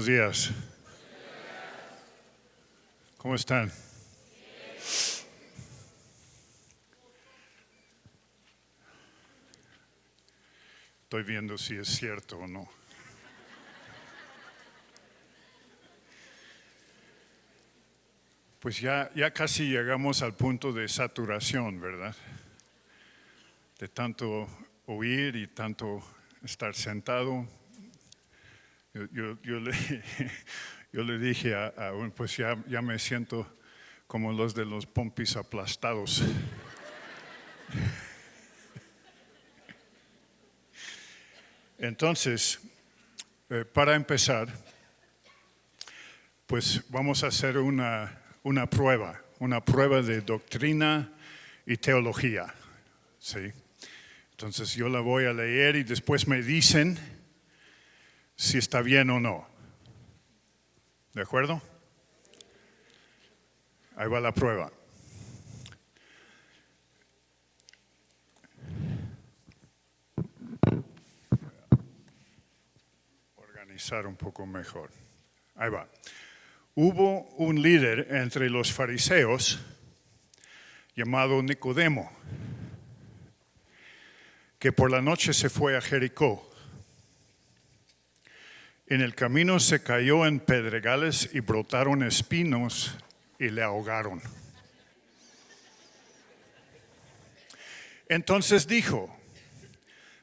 Buenos días. ¿Cómo están? Estoy viendo si es cierto o no. Pues ya casi llegamos al punto de saturación, ¿verdad? De tanto oír y tanto estar sentado. Yo le dije pues ya me siento como los de los pompis aplastados. Entonces, para empezar, pues vamos a hacer una prueba de doctrina y teología, ¿sí? Entonces yo la voy a leer y después me dicen si está bien o no. ¿De acuerdo? Ahí va la prueba. Organizar un poco mejor. Ahí va. Hubo un líder entre los fariseos llamado Nicodemo, que por la noche se fue a Jericó. En el camino se cayó en pedregales y brotaron espinos y le ahogaron. Entonces dijo: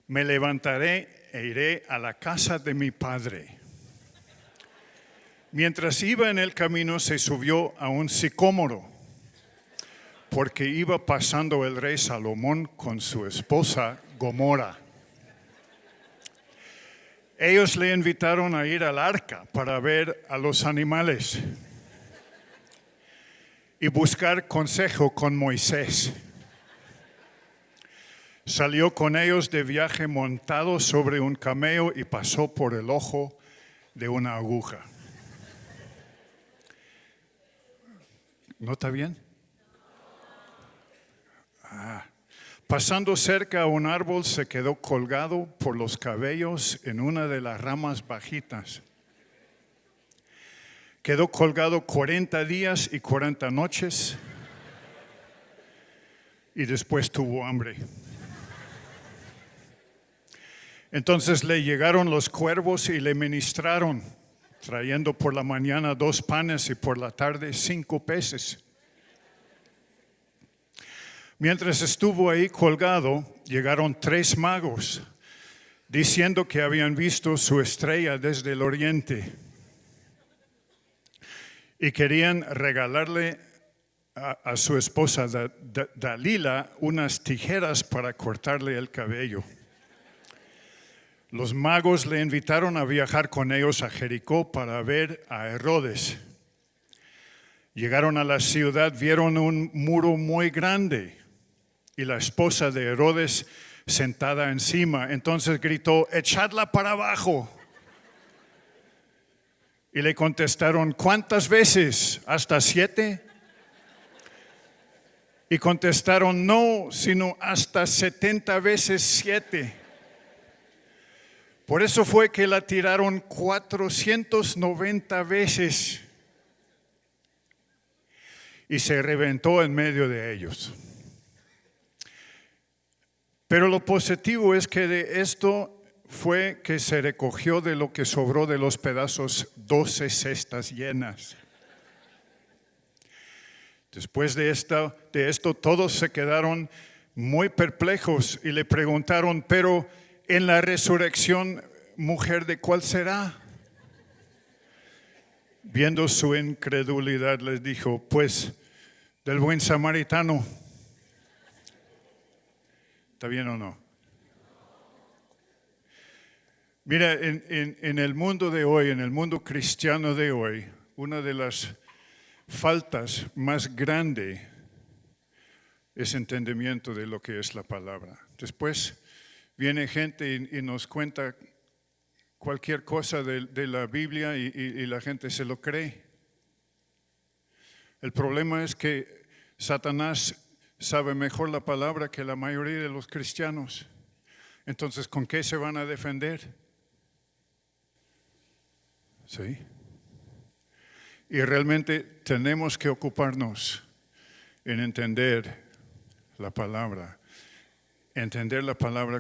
me levantaré e iré a la casa de mi padre. Mientras iba en el camino se subió a un sicómoro, porque iba pasando el rey Salomón con su esposa Gomora. Ellos le invitaron a ir al arca para ver a los animales y buscar consejo con Moisés. Salió con ellos de viaje montado sobre un camello y pasó por el ojo de una aguja. ¿No está bien? Pasando cerca a un árbol se quedó colgado por los cabellos en una de las ramas bajitas. Quedó colgado 40 días y 40 noches y después tuvo hambre. Entonces le llegaron los cuervos y le ministraron, trayendo por la mañana 2 panes y por la tarde 5 peces. Mientras estuvo ahí colgado, llegaron 3 magos, diciendo que habían visto su estrella desde el oriente y querían regalarle a su esposa Dalila unas tijeras para cortarle el cabello. Los magos le invitaron a viajar con ellos a Jericó para ver a Herodes. Llegaron a la ciudad, vieron un muro muy grande y la esposa de Herodes sentada encima. Entonces gritó: echadla para abajo. Y le contestaron: ¿cuántas veces? ¿Hasta 7? Y contestaron: no, sino hasta 70 veces 7. Por eso fue que la tiraron 490 veces y se reventó en medio de ellos. Pero lo positivo es que de esto fue que se recogió de lo que sobró de los pedazos 12 cestas llenas. Después de esto todos se quedaron muy perplejos y le preguntaron: pero en la resurrección, mujer, ¿de cuál será? Viendo su incredulidad les dijo: pues del buen samaritano. ¿Está bien o no? Mira, en el mundo de hoy, en el mundo cristiano de hoy, una de las faltas más grandes es entendimiento de lo que es la palabra. Después viene gente y nos cuenta cualquier cosa de la Biblia y la gente se lo cree. El problema es que Satanás sabe mejor la palabra que la mayoría de los cristianos. Entonces, ¿con qué se van a defender? ¿Sí? Y realmente tenemos que ocuparnos en entender la palabra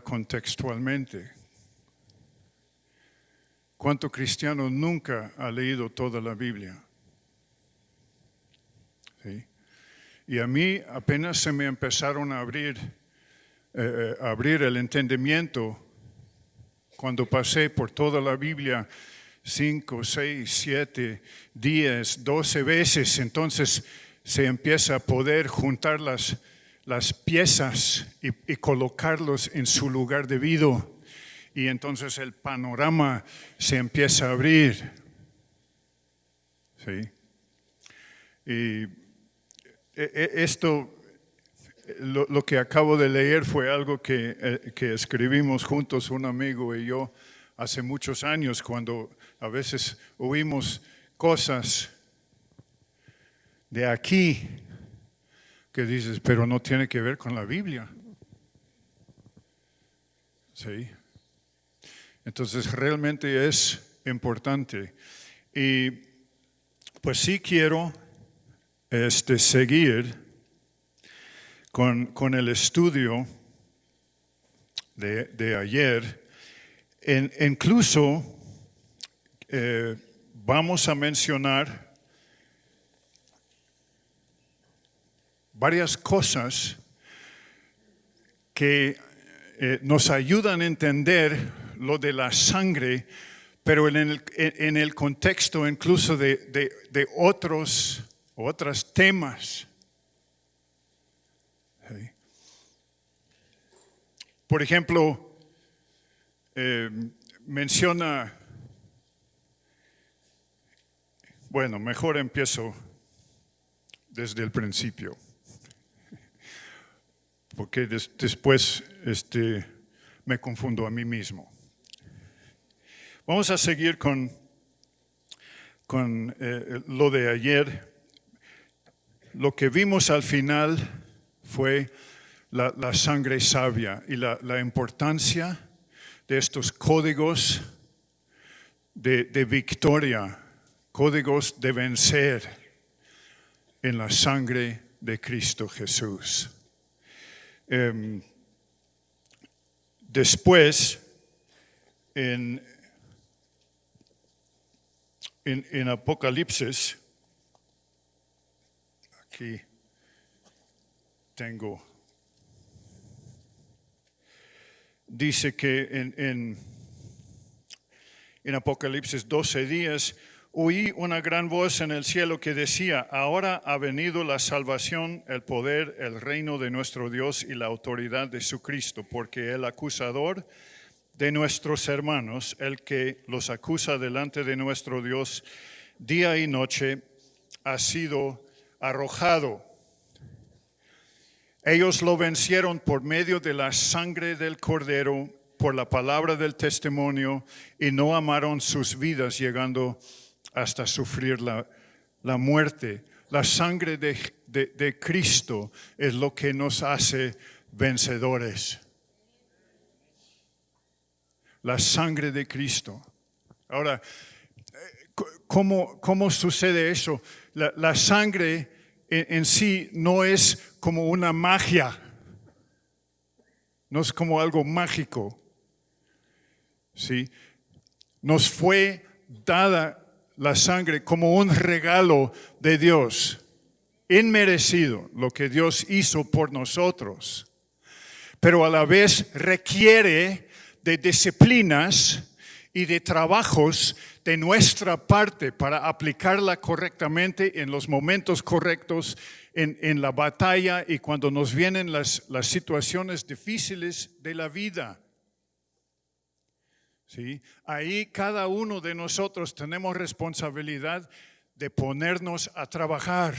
contextualmente. ¿Cuánto cristiano nunca ha leído toda la Biblia? ¿Sí? Y a mí apenas se me empezaron a abrir el entendimiento cuando pasé por toda la Biblia 5, 6, 7, 10, 12 veces. Entonces se empieza a poder juntar las piezas y colocarlos en su lugar debido. Y entonces el panorama se empieza a abrir. ¿Sí? Y esto, lo que acabo de leer fue algo que escribimos juntos, un amigo y yo, hace muchos años, cuando a veces oímos cosas de aquí que dices, pero no tiene que ver con la Biblia. ¿Sí? Entonces realmente es importante. Y pues sí quiero seguir con el estudio de ayer. Incluso vamos a mencionar varias cosas que nos ayudan a entender lo de la sangre, pero en el contexto incluso de otros temas. ¿Sí? Por ejemplo, menciona, bueno, mejor empiezo desde el principio, porque después me confundo a mí mismo. Vamos a seguir con lo de ayer. Lo que vimos al final fue la sangre sabia y la importancia de estos códigos de victoria, códigos de vencer en la sangre de Cristo Jesús. Después, en Apocalipsis, aquí tengo, dice que en Apocalipsis 12 días, oí una gran voz en el cielo que decía, ahora ha venido la salvación, el poder, el reino de nuestro Dios y la autoridad de su Cristo, porque el acusador de nuestros hermanos, el que los acusa delante de nuestro Dios día y noche, ha sido arrojado. Ellos lo vencieron por medio de la sangre del Cordero, por la palabra del testimonio, y no amaron sus vidas, llegando hasta sufrir la muerte. La sangre de Cristo es lo que nos hace vencedores. La sangre de Cristo. Ahora, ¿cómo sucede eso? La sangre en sí no es como una magia, no es como algo mágico. ¿Sí? Nos fue dada la sangre como un regalo de Dios, inmerecido, lo que Dios hizo por nosotros, pero a la vez requiere de disciplinas y de trabajos de nuestra parte para aplicarla correctamente en los momentos correctos, en la batalla y cuando nos vienen las situaciones difíciles de la vida. ¿Sí? Ahí cada uno de nosotros tenemos responsabilidad de ponernos a trabajar,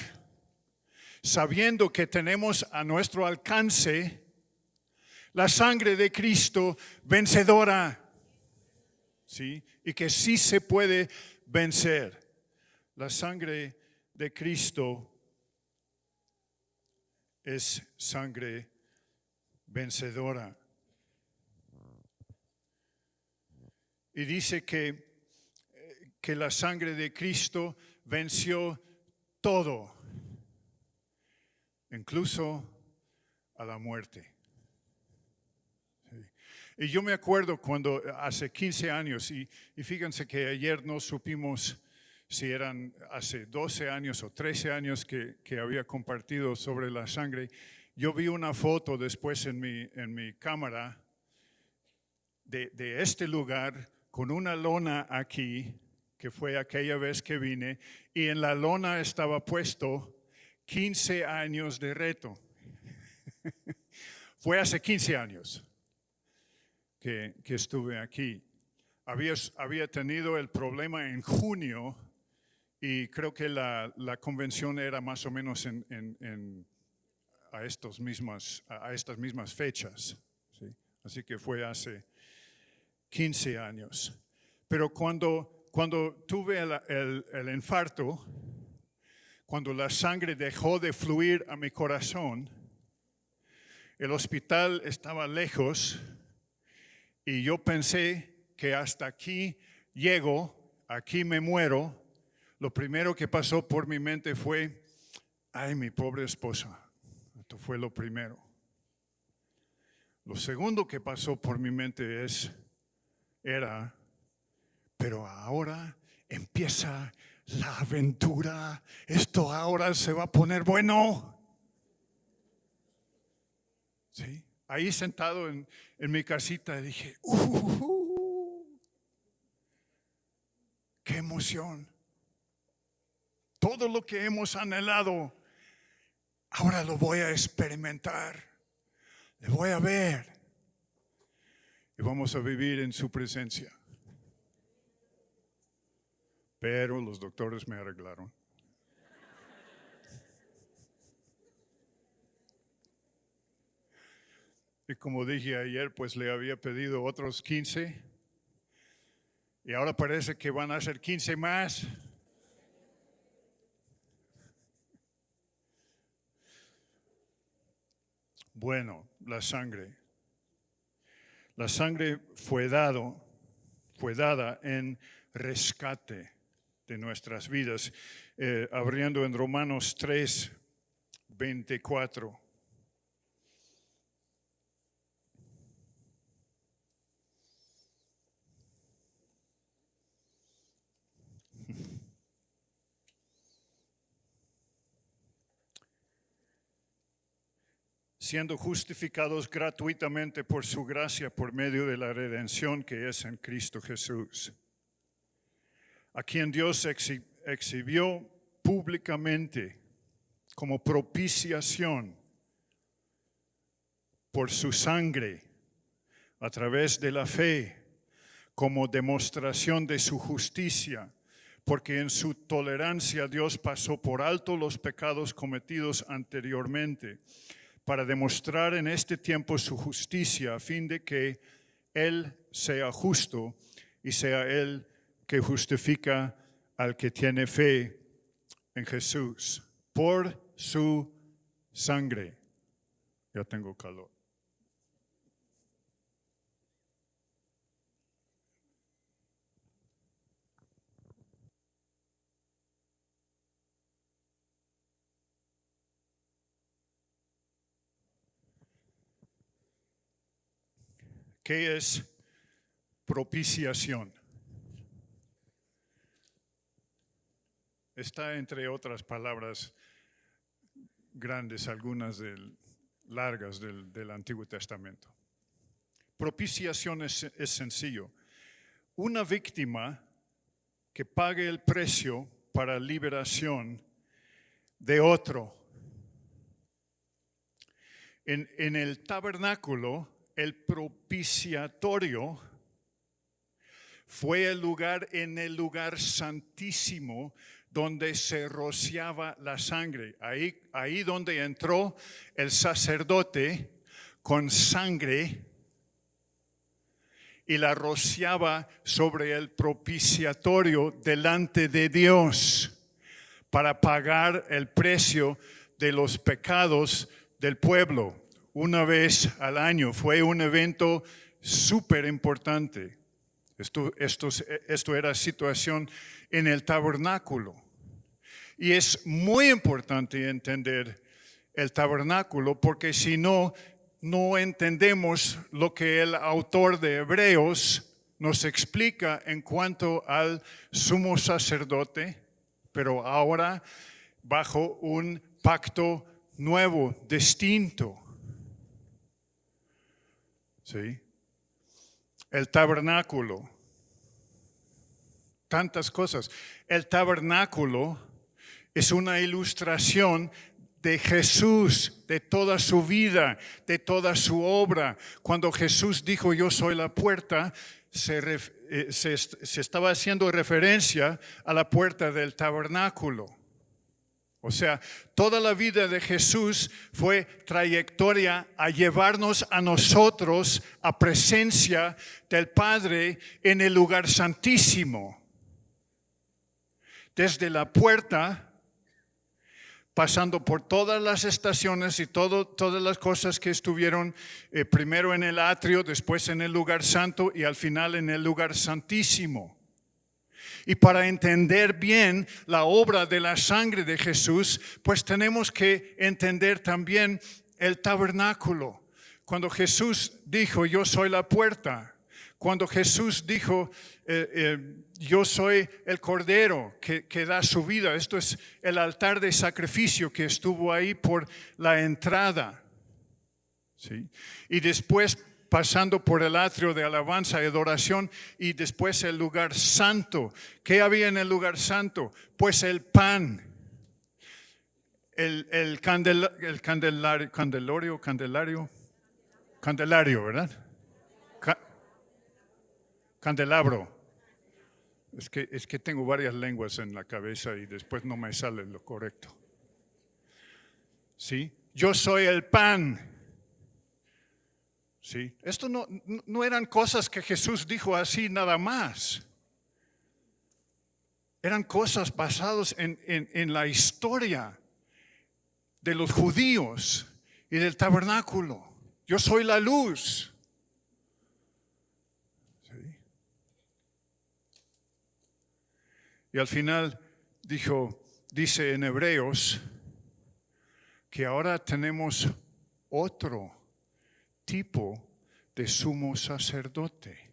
sabiendo que tenemos a nuestro alcance la sangre de Cristo vencedora. ¿Sí? Y que sí se puede vencer. La sangre de Cristo es sangre vencedora. Y dice que la sangre de Cristo venció todo, incluso a la muerte. Y yo me acuerdo cuando hace 15 años, y fíjense que ayer no supimos si eran hace 12 años o 13 años que había compartido sobre la sangre. Yo vi una foto después en mi cámara de este lugar con una lona aquí, que fue aquella vez que vine, y en la lona estaba puesto 15 años de reto. Fue hace 15 años que estuve aquí. Había tenido el problema en junio y creo que la convención era más o menos a estas mismas fechas. ¿Sí? Así que fue hace 15 años. Pero cuando tuve el infarto, cuando la sangre dejó de fluir a mi corazón, el hospital estaba lejos y yo pensé que hasta aquí llego, aquí me muero. Lo primero que pasó por mi mente fue, ay, mi pobre esposa. Esto fue lo primero. Lo segundo que pasó por mi mente era, pero ahora empieza la aventura. Esto ahora se va a poner bueno. ¿Sí? Ahí sentado en mi casita dije, ¡qué emoción! Todo lo que hemos anhelado, ahora lo voy a experimentar. Le voy a ver. Y vamos a vivir en su presencia. Pero los doctores me arreglaron. Y como dije ayer, pues le había pedido otros 15. Y ahora parece que van a ser 15 más. Bueno, la sangre. La sangre fue dada en rescate de nuestras vidas. Abriendo en Romanos 3, 24. Siendo justificados gratuitamente por su gracia por medio de la redención que es en Cristo Jesús, a quien Dios exhibió públicamente como propiciación por su sangre a través de la fe, como demostración de su justicia, porque en su tolerancia Dios pasó por alto los pecados cometidos anteriormente, para demostrar en este tiempo su justicia, a fin de que Él sea justo y sea Él que justifica al que tiene fe en Jesús. Por su sangre. Ya tengo calor. ¿Qué es propiciación? Está entre otras palabras grandes, algunas largas del Antiguo Testamento. Propiciación es sencillo. Una víctima que pague el precio para liberación de otro. En el tabernáculo, el propiciatorio fue en el lugar santísimo donde se rociaba la sangre. Ahí donde entró el sacerdote con sangre y la rociaba sobre el propiciatorio delante de Dios para pagar el precio de los pecados del pueblo. Una vez al año. Fue un evento súper importante. Esto era situación en el tabernáculo. Y es muy importante entender el tabernáculo, porque si no, no entendemos lo que el autor de Hebreos nos explica en cuanto al sumo sacerdote, pero ahora bajo un pacto nuevo, distinto. ¿Sí? El tabernáculo. Tantas cosas. El tabernáculo es una ilustración de Jesús, de toda su vida, de toda su obra. Cuando Jesús dijo, yo soy la puerta, se estaba haciendo referencia a la puerta del tabernáculo. O sea, toda la vida de Jesús fue trayectoria a llevarnos a nosotros a presencia del Padre en el lugar santísimo. Desde la puerta, pasando por todas las estaciones y todas las cosas que estuvieron primero en el atrio, después en el lugar santo y al final en el lugar santísimo. Y para entender bien la obra de la sangre de Jesús, pues tenemos que entender también el tabernáculo. Cuando Jesús dijo, yo soy la puerta. Cuando Jesús dijo, yo soy el Cordero que da su vida. Esto es el altar de sacrificio que estuvo ahí por la entrada. ¿Sí? Y después pasando por el atrio de alabanza y adoración y después el lugar santo. ¿Qué había en el lugar santo? Pues el pan, el candelario, ¿verdad? Candelabro. Es que tengo varias lenguas en la cabeza y después no me sale lo correcto. ¿Sí? Yo soy el pan. ¿Sí? Esto no eran cosas que Jesús dijo así nada más. Eran cosas basadas en la historia de los judíos y del tabernáculo. Yo soy la luz. ¿Sí? Y al final dice en Hebreos que ahora tenemos otro tipo de sumo sacerdote.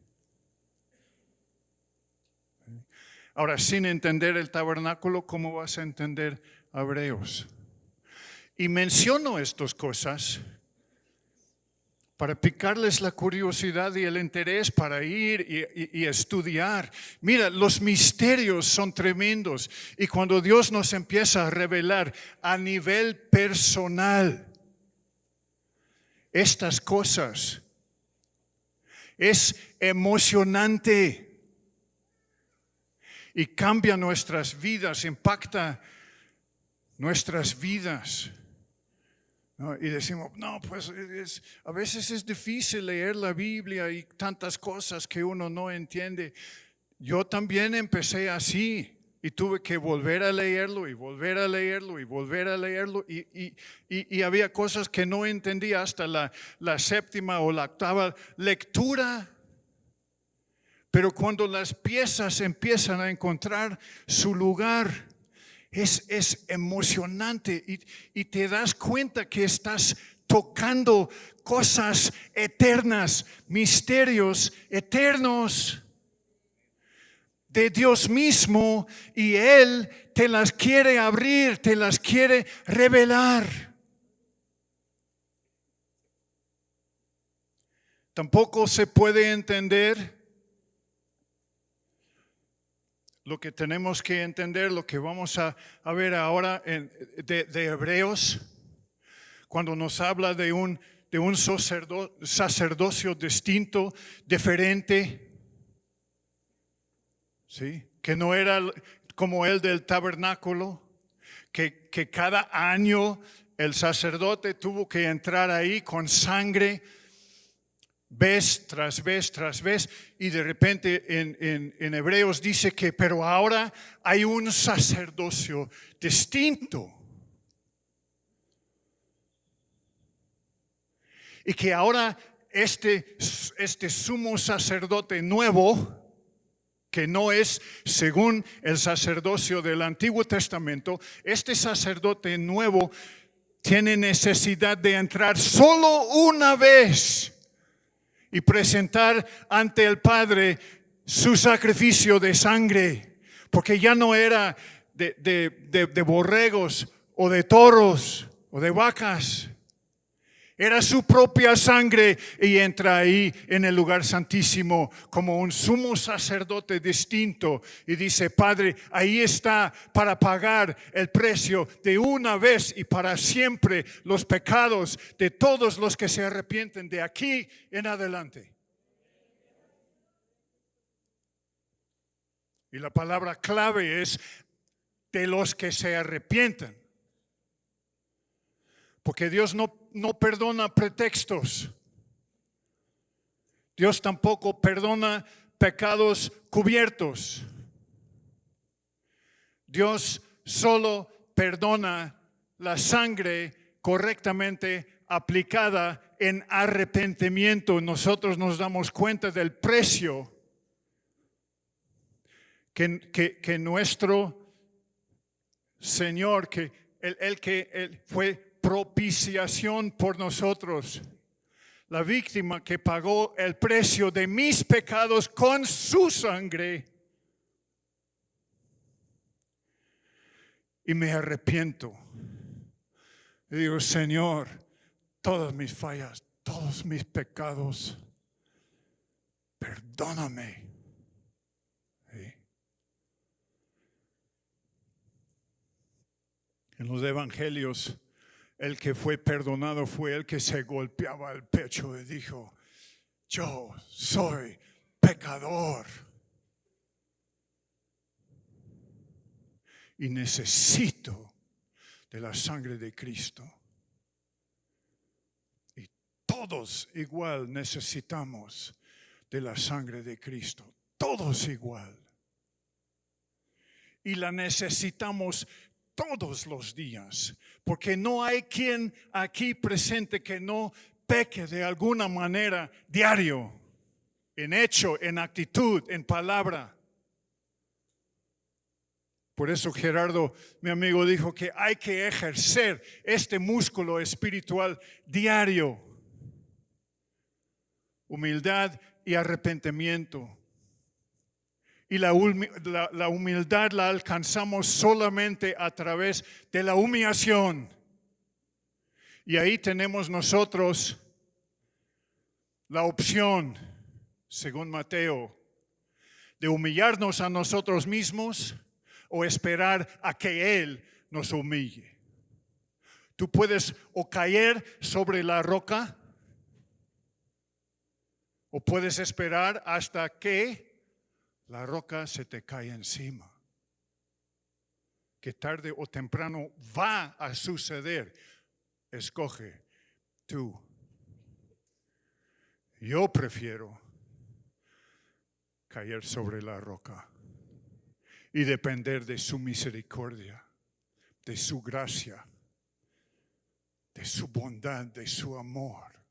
Ahora, sin entender el tabernáculo, ¿cómo vas a entender Hebreos? Y menciono estas cosas para picarles la curiosidad y el interés para ir y estudiar. Mira, los misterios son tremendos y cuando Dios nos empieza a revelar a nivel personal estas cosas, es emocionante y cambia nuestras vidas, impacta nuestras vidas. ¿No? Y decimos, no, pues a veces es difícil leer la Biblia y tantas cosas que uno no entiende. Yo también empecé así y tuve que volver a leerlo y volver a leerlo y volver a leerlo y había cosas que no entendía hasta la séptima o la octava lectura. Pero cuando las piezas empiezan a encontrar su lugar, es emocionante y te das cuenta que estás tocando cosas eternas, misterios eternos de Dios mismo y Él te las quiere abrir, te las quiere revelar. Tampoco se puede entender lo que tenemos que entender, lo que vamos a ver ahora de Hebreos, cuando nos habla de un sacerdocio distinto, diferente, ¿sí? Que no era como el del tabernáculo, que cada año el sacerdote tuvo que entrar ahí con sangre, vez tras vez tras vez, y de repente en Hebreos dice que pero ahora hay un sacerdocio distinto. Y que ahora este sumo sacerdote nuevo que no es según el sacerdocio del Antiguo Testamento. Este sacerdote nuevo tiene necesidad de entrar solo una vez y presentar ante el Padre su sacrificio de sangre, porque ya no era de borregos o de toros o de vacas. Era su propia sangre y entra ahí en el lugar santísimo como un sumo sacerdote distinto y dice: Padre, ahí está para pagar el precio de una vez y para siempre los pecados de todos los que se arrepienten de aquí en adelante. Y la palabra clave es de los que se arrepienten. Porque Dios no perdona pretextos. Dios tampoco perdona pecados cubiertos. Dios solo perdona la sangre correctamente aplicada en arrepentimiento. Nosotros nos damos cuenta del precio que nuestro Señor, que Él fue propiciación por nosotros, la víctima que pagó el precio de mis pecados con su sangre. Y me arrepiento. Y digo: Señor, todas mis fallas, todos mis pecados, perdóname. ¿Sí? En los evangelios, el que fue perdonado fue el que se golpeaba el pecho y dijo: yo soy pecador y necesito de la sangre de Cristo. Y todos igual necesitamos de la sangre de Cristo. Todos igual. Y la necesitamos todos los días, porque no hay quien aquí presente que no peque de alguna manera diario, en hecho, en actitud, en palabra. Por eso Gerardo, mi amigo, dijo que hay que ejercer este músculo espiritual diario. Humildad y arrepentimiento. Y la humildad la alcanzamos solamente a través de la humillación. Y ahí tenemos nosotros la opción, según Mateo, de humillarnos a nosotros mismos o esperar a que Él nos humille. Tú puedes o caer sobre la roca o puedes esperar hasta que la roca se te cae encima. Que tarde o temprano va a suceder. Escoge tú. Yo prefiero caer sobre la roca y depender de su misericordia, de su gracia, de su bondad, de su amor,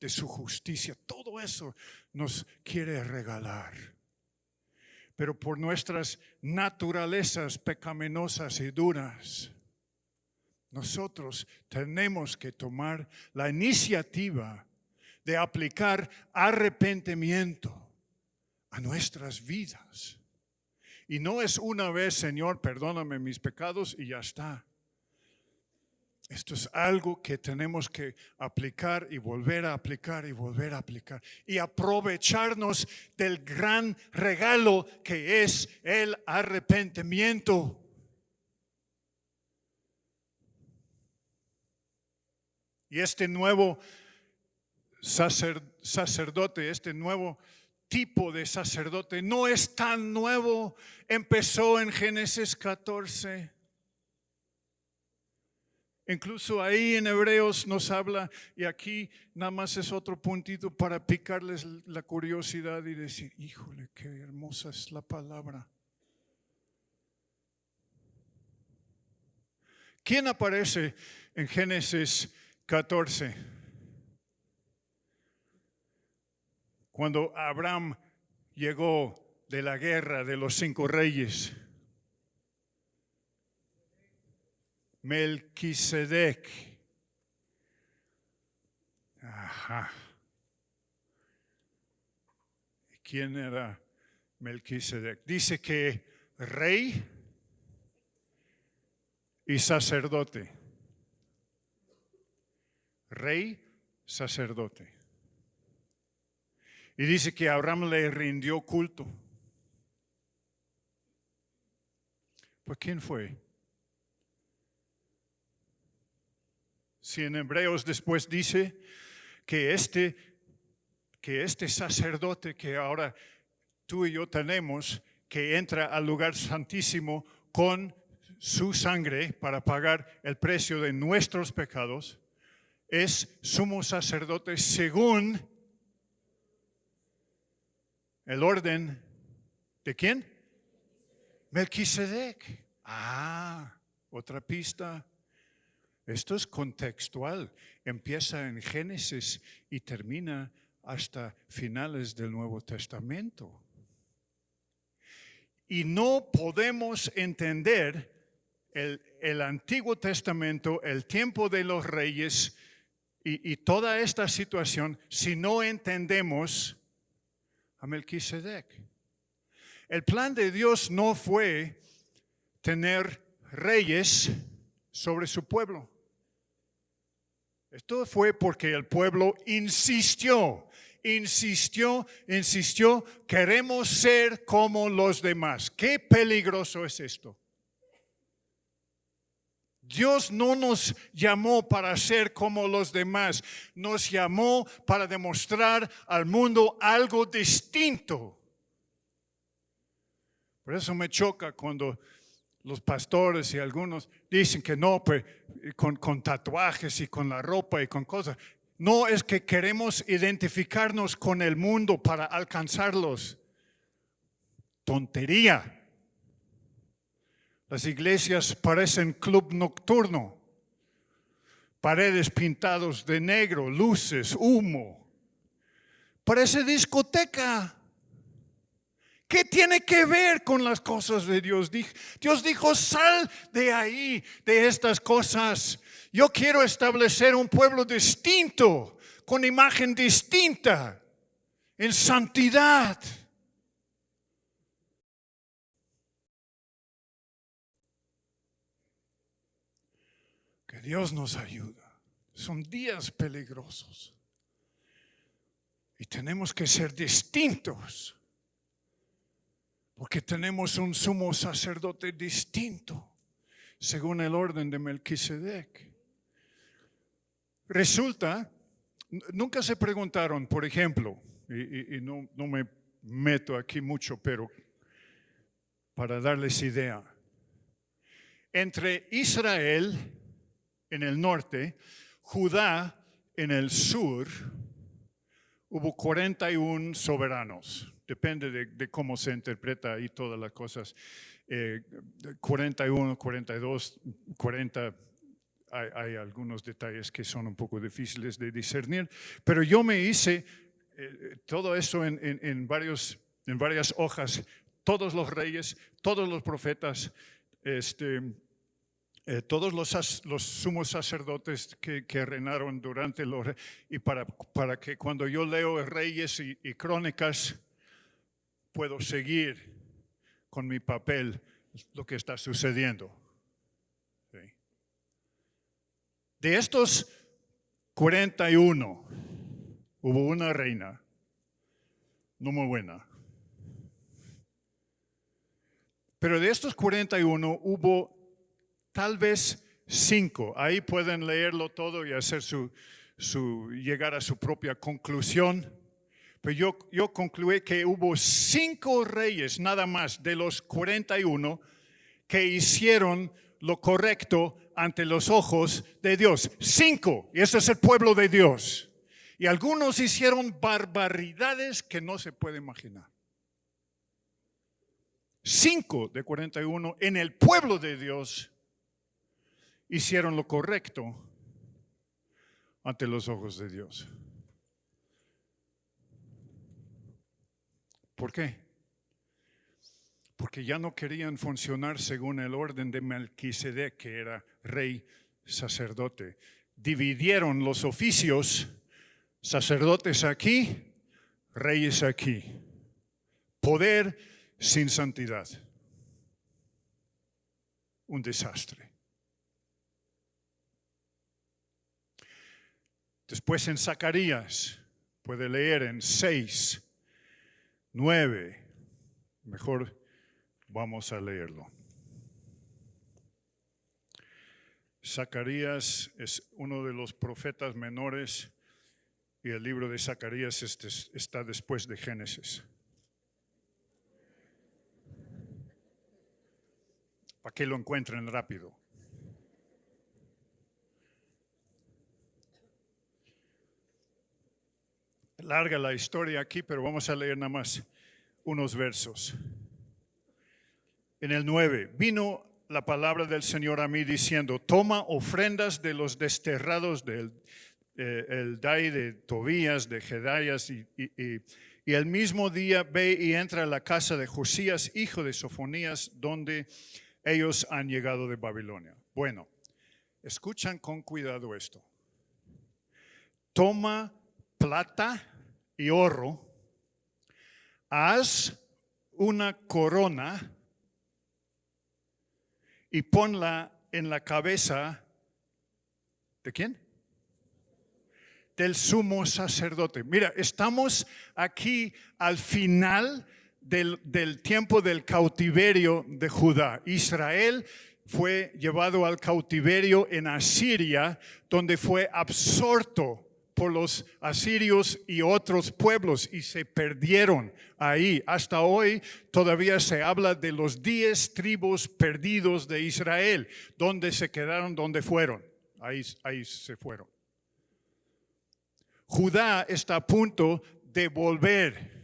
de su justicia. Todo eso nos quiere regalar. Pero por nuestras naturalezas pecaminosas y duras, nosotros tenemos que tomar la iniciativa de aplicar arrepentimiento a nuestras vidas. Y no es una vez: Señor, perdóname mis pecados y ya está. Esto es algo que tenemos que aplicar y volver a aplicar y volver a aplicar. Y aprovecharnos del gran regalo que es el arrepentimiento. Y este nuevo sacerdote, este nuevo tipo de sacerdote no es tan nuevo. Empezó en Génesis 14. Incluso ahí en Hebreos nos habla, y aquí nada más es otro puntito para picarles la curiosidad y decir: híjole, qué hermosa es la palabra. ¿Quién aparece en Génesis 14? Cuando Abraham llegó de la guerra de los 5 reyes? Melquisedec. Ajá. ¿Quién era Melquisedec? Dice que rey y sacerdote. Rey, sacerdote. Y dice que Abraham le rindió culto. ¿Pues quién fue? Si en Hebreos después dice que este sacerdote que ahora tú y yo tenemos, que entra al lugar santísimo con su sangre para pagar el precio de nuestros pecados, es sumo sacerdote según el orden de ¿quién? Melquisedec. Otra pista. Esto es contextual. Empieza en Génesis y termina hasta finales del Nuevo Testamento. Y no podemos entender el Antiguo Testamento, el tiempo de los reyes y toda esta situación si no entendemos a Melquisedec. El plan de Dios no fue tener reyes sobre su pueblo. Esto fue porque el pueblo insistió, queremos ser como los demás. Qué peligroso es esto. Dios no nos llamó para ser como los demás, nos llamó para demostrar al mundo algo distinto. Por eso me choca cuando los pastores y algunos dicen que no, pues, con tatuajes y con la ropa y con cosas. No, es que queremos identificarnos con el mundo para alcanzarlos. Tontería. Las iglesias parecen club nocturno. Paredes pintados de negro, luces, humo. Parece discoteca. ¿Qué tiene que ver con las cosas de Dios? Dios dijo, sal de ahí, de estas cosas. Yo quiero establecer un pueblo distinto, con imagen distinta, en santidad. Que Dios nos ayude. Son días peligrosos. Y tenemos que ser distintos. Porque tenemos un sumo sacerdote distinto, según el orden de Melquisedec. Resulta, nunca se preguntaron, por ejemplo, y no me meto aquí mucho, pero para darles idea, entre Israel en el norte, Judá en el sur, hubo 41 soberanos. Depende de cómo se interpreta ahí todas las cosas. 41, 42, 40, hay algunos detalles que son un poco difíciles de discernir, pero yo me hice todo eso en varias hojas, todos los reyes, todos los profetas, todos los sumos sacerdotes que reinaron durante los reyes, y para que cuando yo leo Reyes y Crónicas, puedo seguir con mi papel lo que está sucediendo. ¿Sí? De estos 41, hubo una reina, no muy buena. Pero de estos 41 hubo tal vez 5. Ahí pueden leerlo todo y hacer llegar a su propia conclusión. Pero yo concluí que hubo 5 reyes nada más de los 41 que hicieron lo correcto ante los ojos de Dios. 5, y ese es el pueblo de Dios. Y algunos hicieron barbaridades que no se puede imaginar. 5 de 41 en el pueblo de Dios hicieron lo correcto ante los ojos de Dios. ¿Por qué? porque ya no querían funcionar según el orden de Melquisedec, que era rey sacerdote. Dividieron los oficios, sacerdotes aquí, reyes aquí. Poder sin santidad. Un desastre. Después en Zacarías, puede leer en 6, 9, mejor vamos a leerlo. Zacarías es uno de los profetas menores y el libro de Zacarías está después de Génesis. Para que lo encuentren rápido. Larga la historia aquí, pero vamos a leer nada más unos versos. En el 9, vino la palabra del Señor a mí diciendo, toma ofrendas de los desterrados del Eldai, de Tobías, de Jedaías, y el mismo día ve y entra a la casa de Josías, hijo de Sofonías, donde ellos han llegado de Babilonia. Bueno, escuchan con cuidado esto. Toma plata y oro, haz una corona y ponla en la cabeza ¿de quién? Del sumo sacerdote. Mira, estamos aquí al final del tiempo del cautiverio de Judá. Israel fue llevado al cautiverio en Asiria, donde fue absorto por los asirios y otros pueblos y se perdieron ahí. Hasta hoy todavía se habla de los 10 tribus perdidos de Israel. ¿Dónde se quedaron? ¿Dónde fueron? Ahí se fueron. Judá está a punto de volver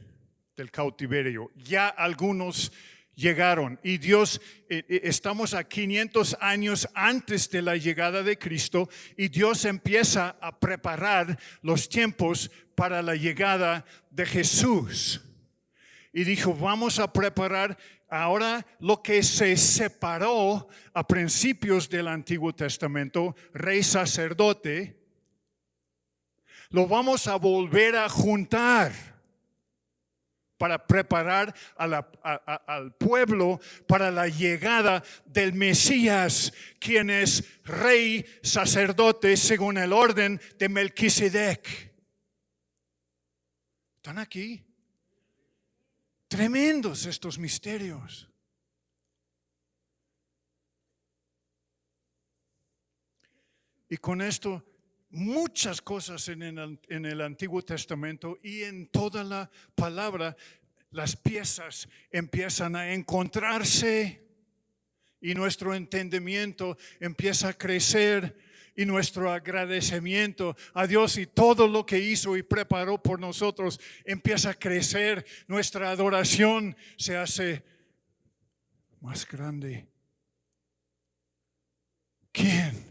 del cautiverio. Ya algunos llegaron y Dios, estamos a 500 años antes de la llegada de Cristo y Dios empieza a preparar los tiempos para la llegada de Jesús. Y dijo, vamos a preparar ahora lo que se separó a principios del Antiguo Testamento, rey sacerdote, lo vamos a volver a juntar para preparar al pueblo para la llegada del Mesías, quien es rey sacerdote según el orden de Melquisedec. ¿Están aquí? Tremendos estos misterios. Y con esto, muchas cosas en el Antiguo Testamento y en toda la palabra, las piezas empiezan a encontrarse y nuestro entendimiento empieza a crecer y nuestro agradecimiento a Dios y todo lo que hizo y preparó por nosotros empieza a crecer. Nuestra adoración se hace más grande. ¿Quién?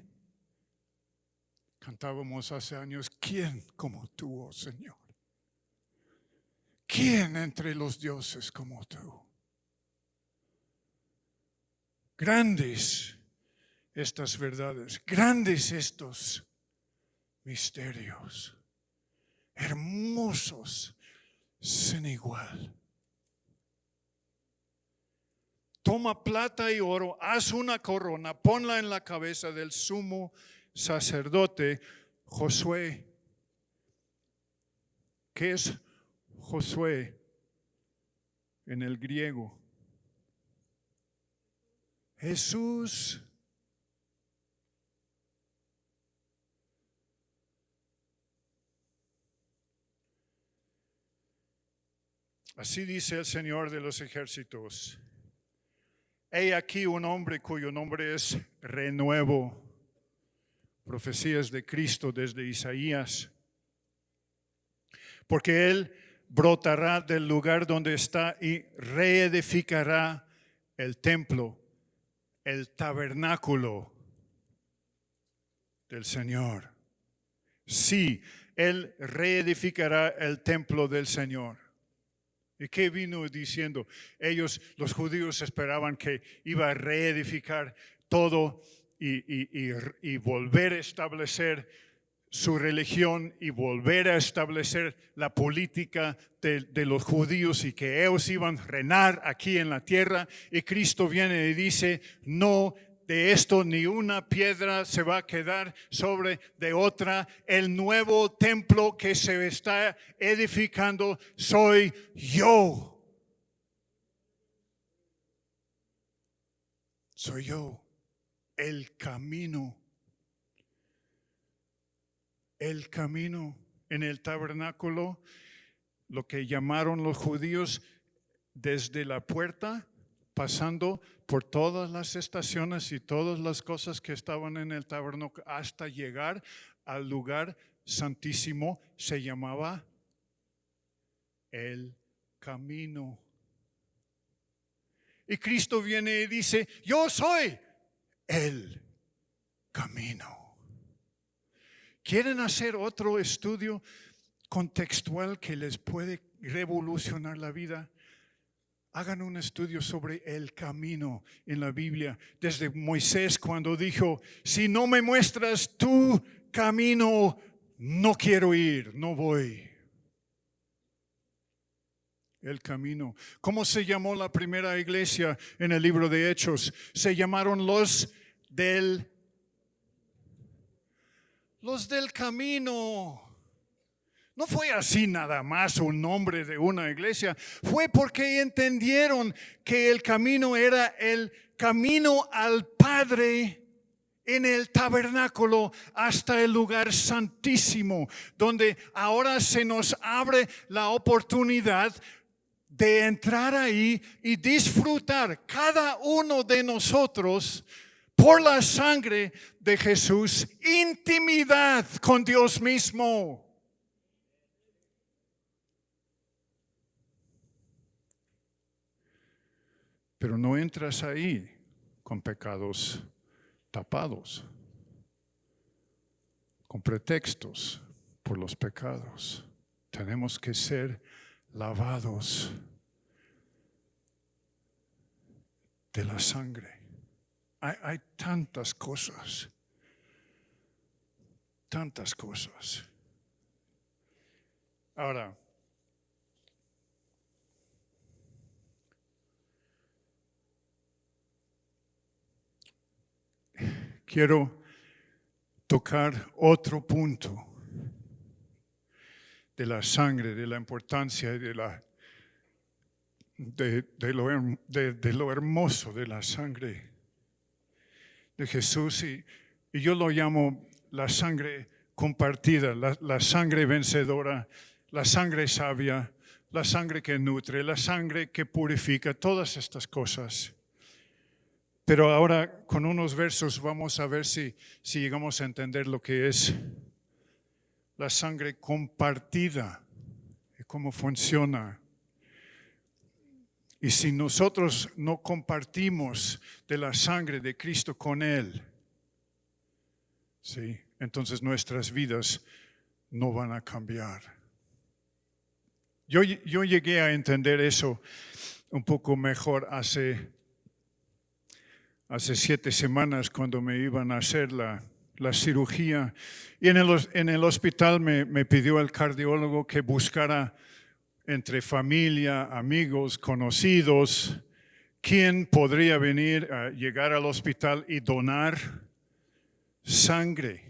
Cantábamos hace años, ¿quién como tú, oh Señor? ¿Quién entre los dioses como tú? Grandes estas verdades, grandes estos misterios, hermosos sin igual. Toma plata y oro, haz una corona, ponla en la cabeza del sumo sacerdote Josué. ¿Qué es Josué en el griego? Jesús. Así dice el Señor de los ejércitos. He aquí un hombre cuyo nombre es Renuevo. Profecías de Cristo desde Isaías. Porque Él brotará del lugar donde está y reedificará el templo, el tabernáculo del Señor. Sí, Él reedificará el templo del Señor. ¿Y qué vino diciendo? Los judíos esperaban que iba a reedificar todo y volver a establecer su religión y volver a establecer la política de los judíos y que ellos iban a reinar aquí en la tierra. Y Cristo viene y dice, no, de esto ni una piedra se va a quedar sobre de otra. El nuevo templo que se está edificando soy yo. Soy yo, el camino. El camino en el tabernáculo, lo que llamaron los judíos desde la puerta, pasando por todas las estaciones y todas las cosas que estaban en el tabernáculo hasta llegar al lugar santísimo, se llamaba el camino. Y Cristo viene y dice, yo soy el camino. ¿Quieren hacer otro estudio contextual que les puede revolucionar la vida? Hagan un estudio sobre el camino en la Biblia. Desde Moisés cuando dijo, si no me muestras tu camino, no quiero ir, no voy. El camino. ¿Cómo se llamó la primera iglesia en el libro de Hechos? Se llamaron los del camino. No fue así nada más un nombre de una iglesia. Fue porque entendieron que el camino era el camino al Padre en el tabernáculo hasta el lugar santísimo, donde ahora se nos abre la oportunidad de entrar ahí y disfrutar cada uno de nosotros por la sangre de Jesús, intimidad con Dios mismo. Pero no entras ahí con pecados tapados, con pretextos por los pecados. Tenemos que ser lavados de la sangre. Hay tantas cosas. Ahora, quiero tocar otro punto de la sangre, de la importancia de lo hermoso de la sangre de Jesús, y yo lo llamo la sangre compartida, la sangre vencedora, la sangre sabia, la sangre que nutre, la sangre que purifica, todas estas cosas. Pero ahora con unos versos vamos a ver si llegamos a entender lo que es la sangre compartida y cómo funciona. Y si nosotros no compartimos de la sangre de Cristo con Él, ¿sí?, entonces nuestras vidas no van a cambiar. Yo llegué a entender eso un poco mejor hace 7 semanas cuando me iban a hacer la cirugía. Y en el hospital me pidió el cardiólogo que buscara entre familia, amigos, conocidos, quién podría venir a llegar al hospital y donar sangre.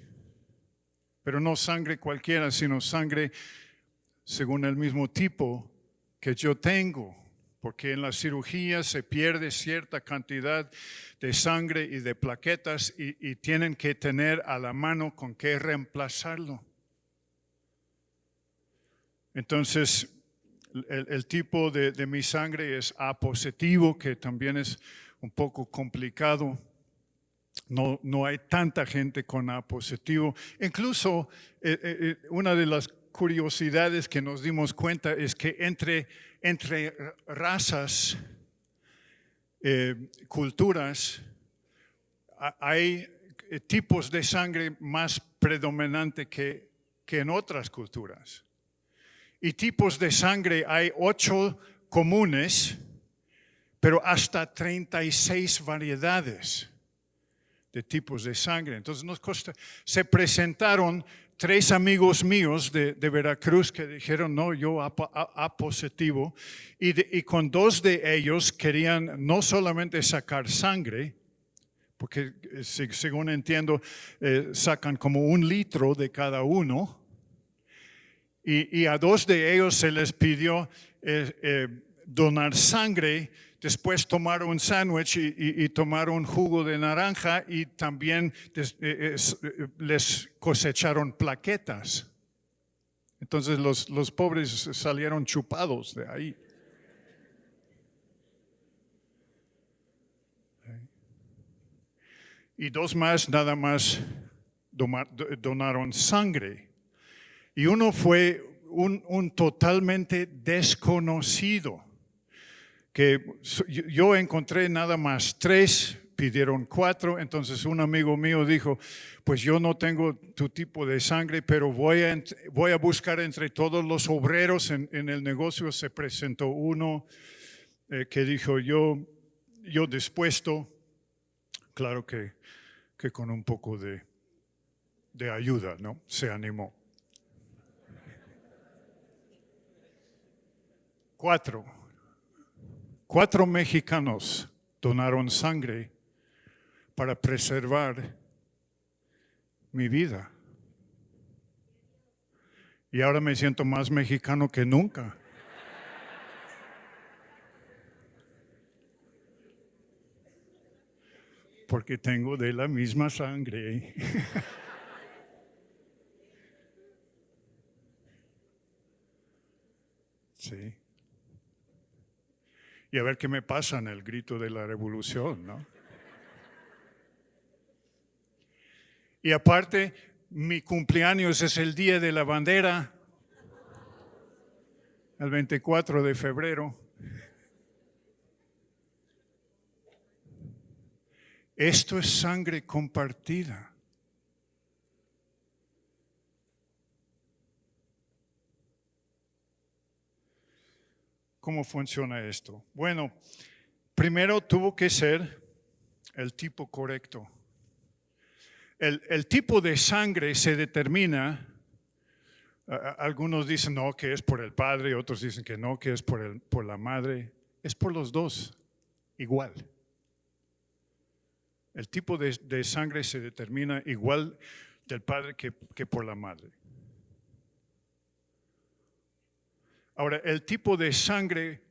Pero no sangre cualquiera, sino sangre según el mismo tipo que yo tengo. Porque en la cirugía se pierde cierta cantidad de sangre y de plaquetas y tienen que tener a la mano con qué reemplazarlo. Entonces, el tipo de mi sangre es A positivo, que también es un poco complicado. No hay tanta gente con A positivo. Incluso una de las curiosidades que nos dimos cuenta es que entre razas, culturas, hay tipos de sangre más predominante que en otras culturas. Y tipos de sangre hay 8 comunes, pero hasta 36 variedades de tipos de sangre. Entonces se presentaron 3 amigos míos de Veracruz que dijeron, no, yo A positivo, y con 2 de ellos querían no solamente sacar sangre, porque según entiendo, sacan como 1 litro de cada uno, y a 2 de ellos se les pidió donar sangre, después tomar un sándwich y tomar un jugo de naranja, y también les cosecharon plaquetas. Entonces los pobres salieron chupados de ahí. Y 2 más nada más donaron sangre. Y uno fue un totalmente desconocido, que yo encontré nada más 3, pidieron 4, entonces un amigo mío dijo, pues yo no tengo tu tipo de sangre, pero voy a buscar entre todos los obreros en el negocio. Se presentó uno que dijo, yo dispuesto, claro que con un poco de ayuda, ¿no? Se animó. 4 mexicanos donaron sangre para preservar mi vida. Y ahora me siento más mexicano que nunca. Porque tengo de la misma sangre. Sí. Y a ver qué me pasa en el grito de la revolución, ¿no? Y aparte, mi cumpleaños es el Día de la Bandera, el 24 de febrero. Esto es sangre compartida. ¿Cómo funciona esto? Bueno, primero tuvo que ser el tipo correcto. El tipo de sangre se determina, algunos dicen no, que es por el padre, otros dicen que no, que es por la madre. Es por los dos, igual. El tipo de sangre se determina igual del padre que por la madre. Ahora, el tipo de sangre,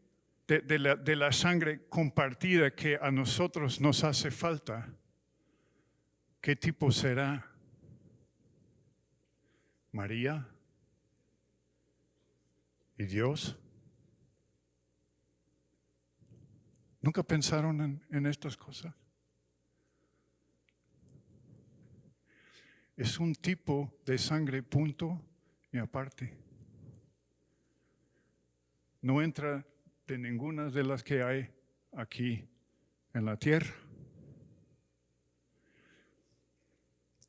de la sangre compartida que a nosotros nos hace falta, ¿qué tipo será? ¿María? ¿Y Dios? ¿Nunca pensaron en estas cosas? Es un tipo de sangre, punto y aparte. No entra de ninguna de las que hay aquí en la tierra.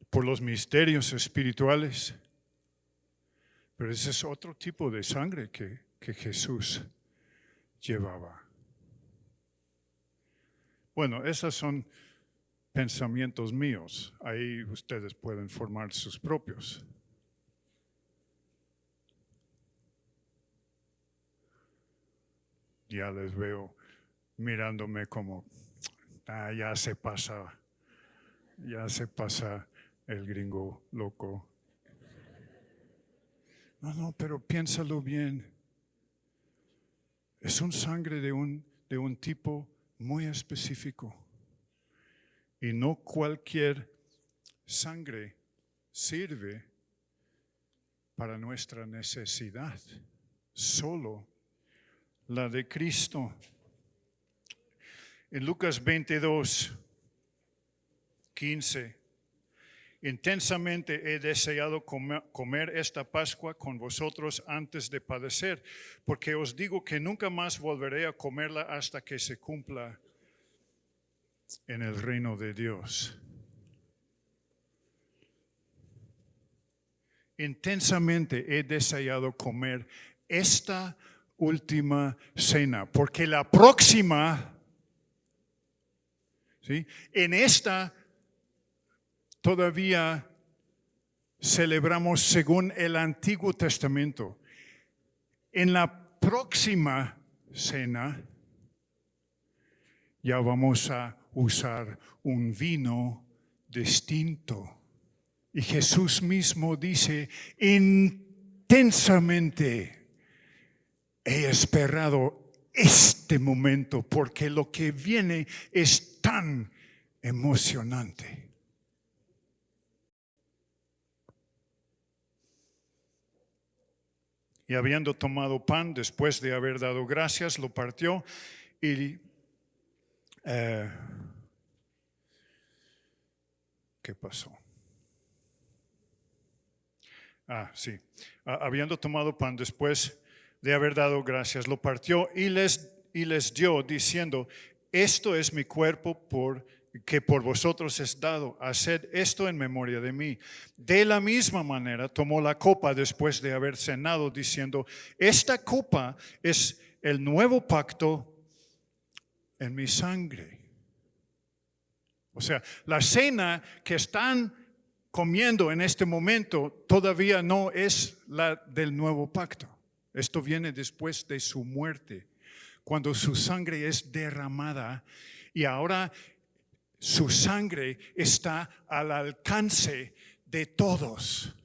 Por los misterios espirituales. Pero ese es otro tipo de sangre que Jesús llevaba. Bueno, esos son pensamientos míos. Ahí ustedes pueden formar sus propios. Ya les veo mirándome como, ya se pasa el gringo loco. No, pero piénsalo bien. Es un sangre de un tipo muy específico. Y no cualquier sangre sirve para nuestra necesidad. Solo la de Cristo. En Lucas 22, 15. Intensamente he deseado comer esta Pascua con vosotros antes de padecer, porque os digo que nunca más volveré a comerla hasta que se cumpla en el reino de Dios. Intensamente he deseado comer esta última cena, porque la próxima, ¿sí? En esta todavía celebramos según el Antiguo Testamento. En la próxima cena ya vamos a usar un vino distinto. Y Jesús mismo dice, intensamente he esperado este momento porque lo que viene es tan emocionante. Y habiendo tomado pan, después de haber dado gracias, lo partió y ¿qué pasó? Sí. Habiendo tomado pan, después de haber dado gracias, lo partió y les dio, diciendo, esto es mi cuerpo que por vosotros es dado, haced esto en memoria de mí. De la misma manera tomó la copa después de haber cenado, diciendo, esta copa es el nuevo pacto en mi sangre. O sea, la cena que están comiendo en este momento todavía no es la del nuevo pacto. Esto viene después de su muerte, cuando su sangre es derramada y ahora su sangre está al alcance de todos.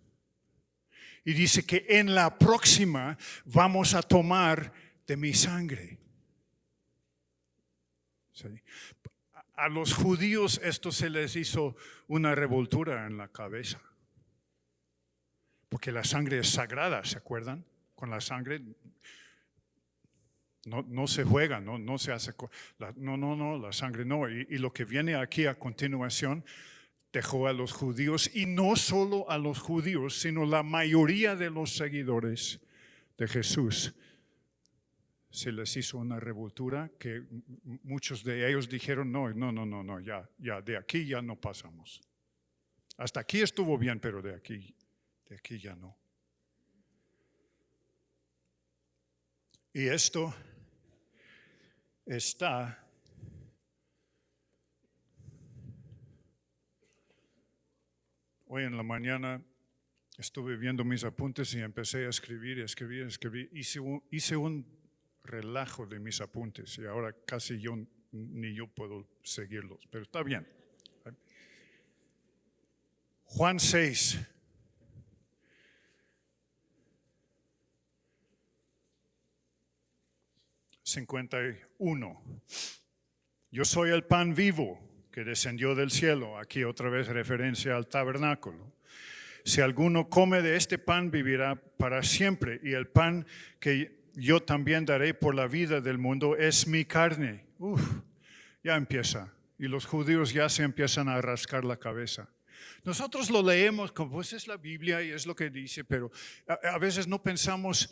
Y dice que en la próxima vamos a tomar de mi sangre. ¿Sí? A los judíos esto se les hizo una revoltura en la cabeza. Porque la sangre es sagrada, ¿se acuerdan? Con la sangre no se juega, no se hace. No, la sangre no. Y lo que viene aquí a continuación dejó a los judíos, y no solo a los judíos, sino la mayoría de los seguidores de Jesús. Se les hizo una revoltura que muchos de ellos dijeron, no, ya, de aquí ya no pasamos. Hasta aquí estuvo bien, pero de aquí ya no. Y esto está hoy en la mañana. Estuve viendo mis apuntes y empecé a escribir. Hice un relajo de mis apuntes y ahora casi ni yo puedo seguirlos, pero está bien. Juan 6. $51. Yo soy el pan vivo que descendió del cielo. Aquí otra vez referencia al tabernáculo. Si alguno come de este pan, vivirá para siempre. Y el pan que yo también daré por la vida del mundo es mi carne. Ya empieza. Y los judíos ya se empiezan a rascar la cabeza. Nosotros lo leemos como pues es la Biblia y es lo que dice, pero a veces no pensamos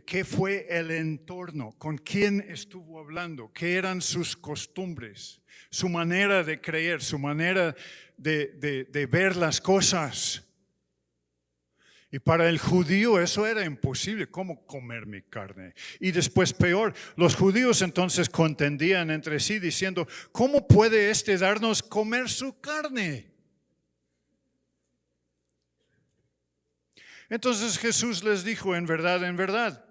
qué fue el entorno, con quién estuvo hablando, qué eran sus costumbres, su manera de creer, su manera de ver las cosas. Y para el judío eso era imposible. ¿Cómo comer mi carne? Y después peor, los judíos entonces contendían entre sí diciendo, ¿cómo puede este darnos comer su carne? Entonces Jesús les dijo, en verdad,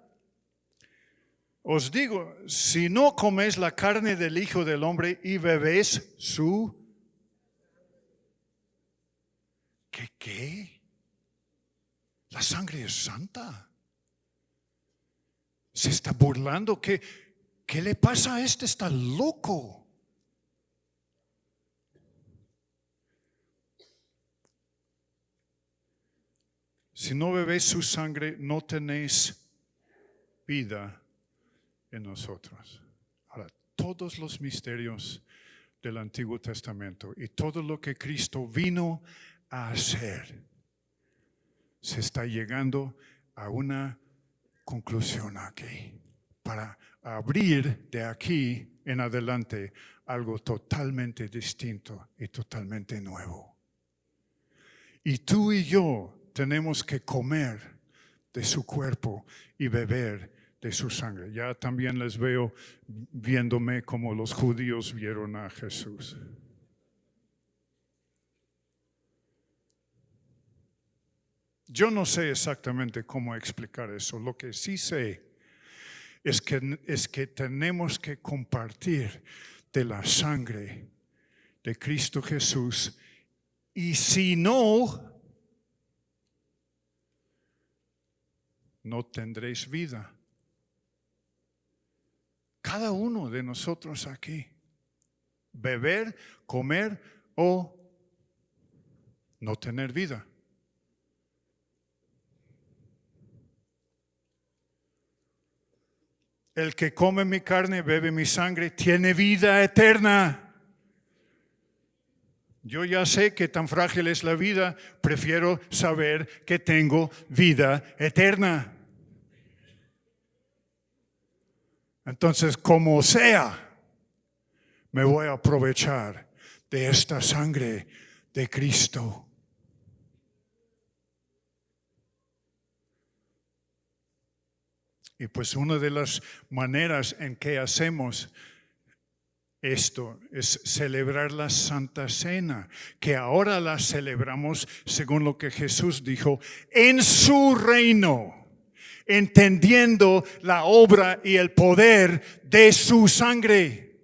os digo, si no coméis la carne del Hijo del Hombre y bebéis su... ¿Qué? La sangre es santa. Se está burlando. ¿Qué le pasa a este? Está loco. Si no bebéis su sangre, no tenéis vida en nosotros. Ahora, todos los misterios del Antiguo Testamento y todo lo que Cristo vino a hacer, se está llegando a una conclusión aquí, para abrir de aquí en adelante algo totalmente distinto y totalmente nuevo. Y tú y yo tenemos que comer de su cuerpo y beber de su sangre. Ya también les veo viéndome como los judíos vieron a Jesús. Yo no sé exactamente cómo explicar eso. Lo que sí sé es que tenemos que compartir de la sangre de Cristo Jesús. Y si no, no tendréis vida. Cada uno de nosotros aquí. Beber, comer o no tener vida. El que come mi carne, bebe mi sangre, tiene vida eterna. Yo ya sé que tan frágil es la vida, prefiero saber que tengo vida eterna. Entonces, como sea, me voy a aprovechar de esta sangre de Cristo. Y pues una de las maneras en que hacemos esto es celebrar la Santa Cena, que ahora la celebramos según lo que Jesús dijo, en su reino, entendiendo la obra y el poder de su sangre.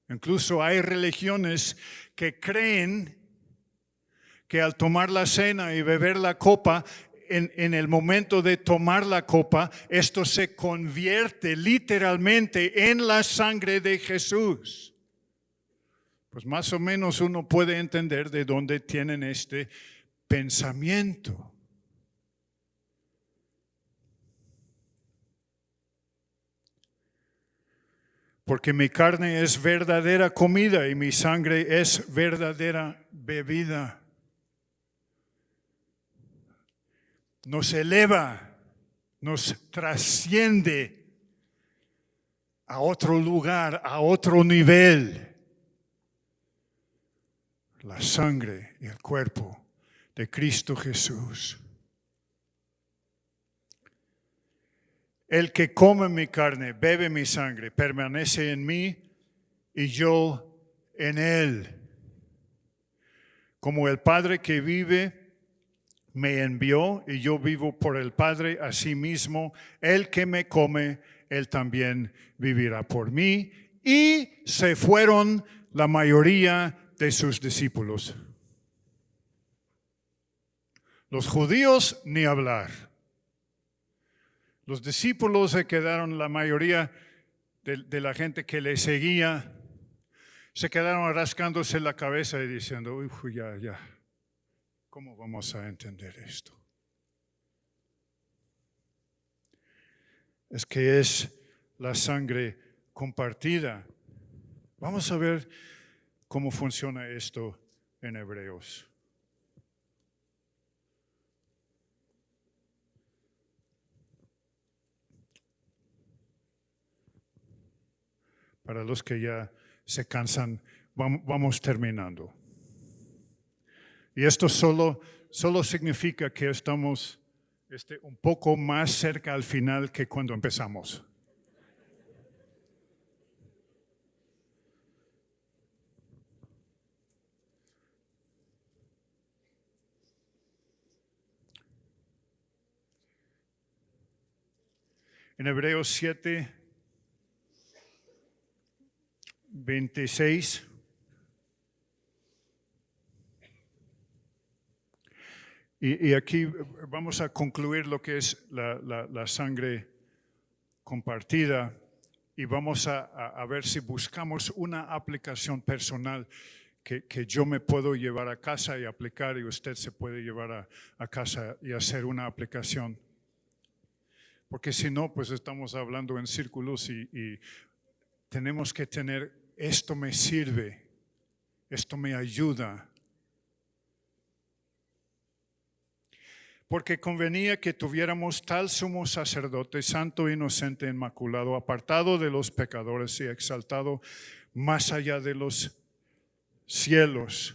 Incluso hay religiones que creen que al tomar la cena y beber la copa, en el momento de tomar la copa, esto se convierte literalmente en la sangre de Jesús. Pues más o menos uno puede entender de dónde tienen este pensamiento. Porque mi carne es verdadera comida y mi sangre es verdadera bebida. Nos eleva, nos trasciende a otro lugar, a otro nivel. La sangre y el cuerpo de Cristo Jesús. El que come mi carne, bebe mi sangre, permanece en mí y yo en él. Como el Padre que vive me envió y yo vivo por el Padre, asimismo, el que me come, él también vivirá por mí. Y se fueron la mayoría de sus discípulos. Los judíos, ni hablar. Los discípulos se quedaron, la mayoría de la gente que le seguía, se quedaron rascándose la cabeza y diciendo, uy, ya. ¿Cómo vamos a entender esto? Es que es la sangre compartida. Vamos a ver cómo funciona esto en Hebreos. Para los que ya se cansan, vamos terminando. Y esto solo significa que estamos un poco más cerca al final que cuando empezamos. En Hebreos 7, 26. Y aquí vamos a concluir lo que es la sangre compartida y vamos a ver si buscamos una aplicación personal que yo me puedo llevar a casa y aplicar y usted se puede llevar a casa y hacer una aplicación. Porque si no, pues estamos hablando en círculos y tenemos que tener, esto me sirve, esto me ayuda. Porque convenía que tuviéramos tal sumo sacerdote, santo, inocente, inmaculado, apartado de los pecadores y exaltado más allá de los cielos,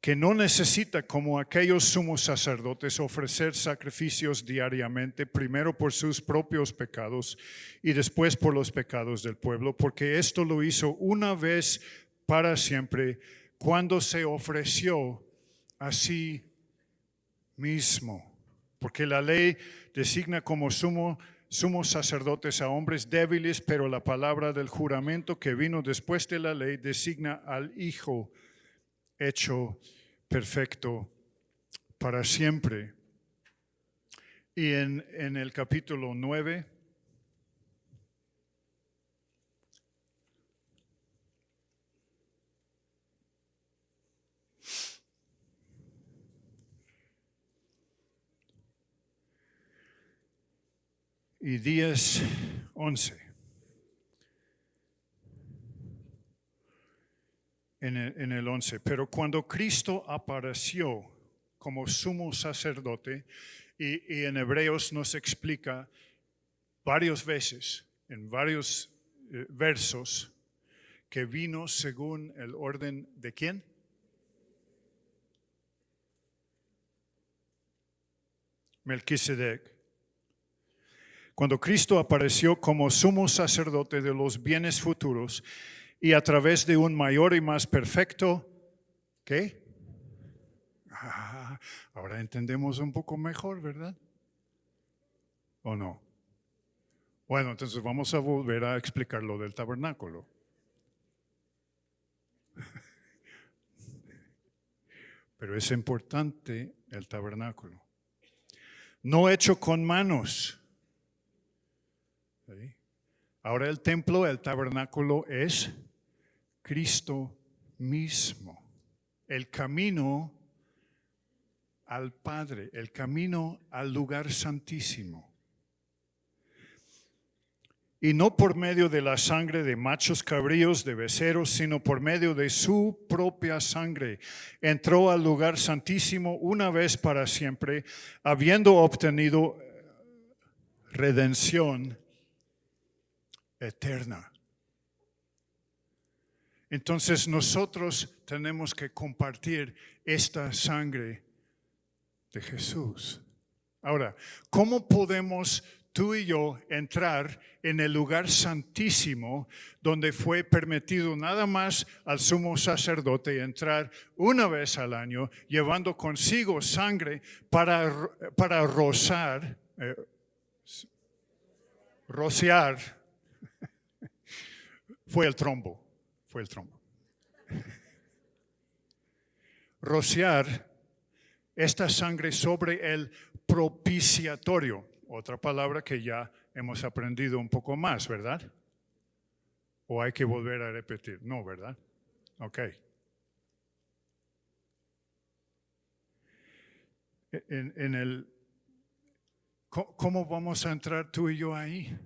que no necesita, como aquellos sumos sacerdotes, ofrecer sacrificios diariamente, primero por sus propios pecados y después por los pecados del pueblo, porque esto lo hizo una vez para siempre cuando se ofreció a sí mismo. Porque la ley designa como sumos sacerdotes a hombres débiles, pero la palabra del juramento que vino después de la ley designa al Hijo hecho perfecto para siempre. Y en el capítulo 9, y 10, 11. En el 11. Pero cuando Cristo apareció como sumo sacerdote, y en Hebreos nos explica varias veces, en varios versos, que vino según el orden de ¿quién? Melquisedec. Cuando Cristo apareció como sumo sacerdote de los bienes futuros y a través de un mayor y más perfecto, ¿qué? Ahora entendemos un poco mejor, ¿verdad? ¿O no? Bueno, entonces vamos a volver a explicar lo del tabernáculo. Pero es importante el tabernáculo. No hecho con manos. ¿Sí? Ahora el templo, el tabernáculo es Cristo mismo. El camino al Padre, el camino al lugar santísimo. Y no por medio de la sangre de machos cabríos, de becerros, sino por medio de su propia sangre. Entró al lugar santísimo una vez para siempre, habiendo obtenido redención eterna. Entonces nosotros tenemos que compartir esta sangre de Jesús. Ahora, ¿cómo podemos tú y yo entrar en el lugar santísimo donde fue permitido nada más al sumo sacerdote entrar una vez al año, llevando consigo sangre para rociar, fue el trombo. Rociar esta sangre sobre el propiciatorio, otra palabra que ya hemos aprendido un poco más, ¿verdad? ¿O hay que volver a repetir? No, ¿verdad? Ok. ¿Cómo vamos a entrar tú y yo ahí?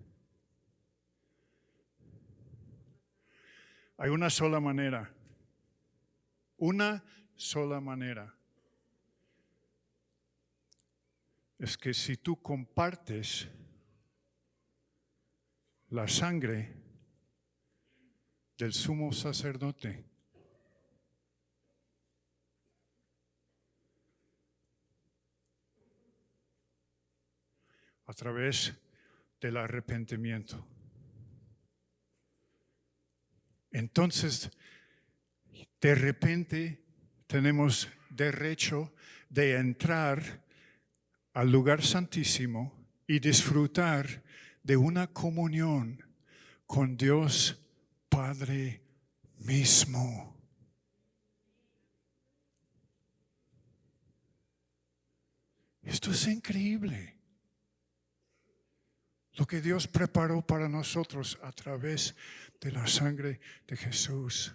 Hay una sola manera. Una sola manera. Es que si tú compartes la sangre del sumo sacerdote, a través del arrepentimiento, entonces de repente tenemos derecho de entrar al lugar santísimo y disfrutar de una comunión con Dios Padre mismo. Esto es increíble. Lo que Dios preparó para nosotros a través de la sangre de Jesús.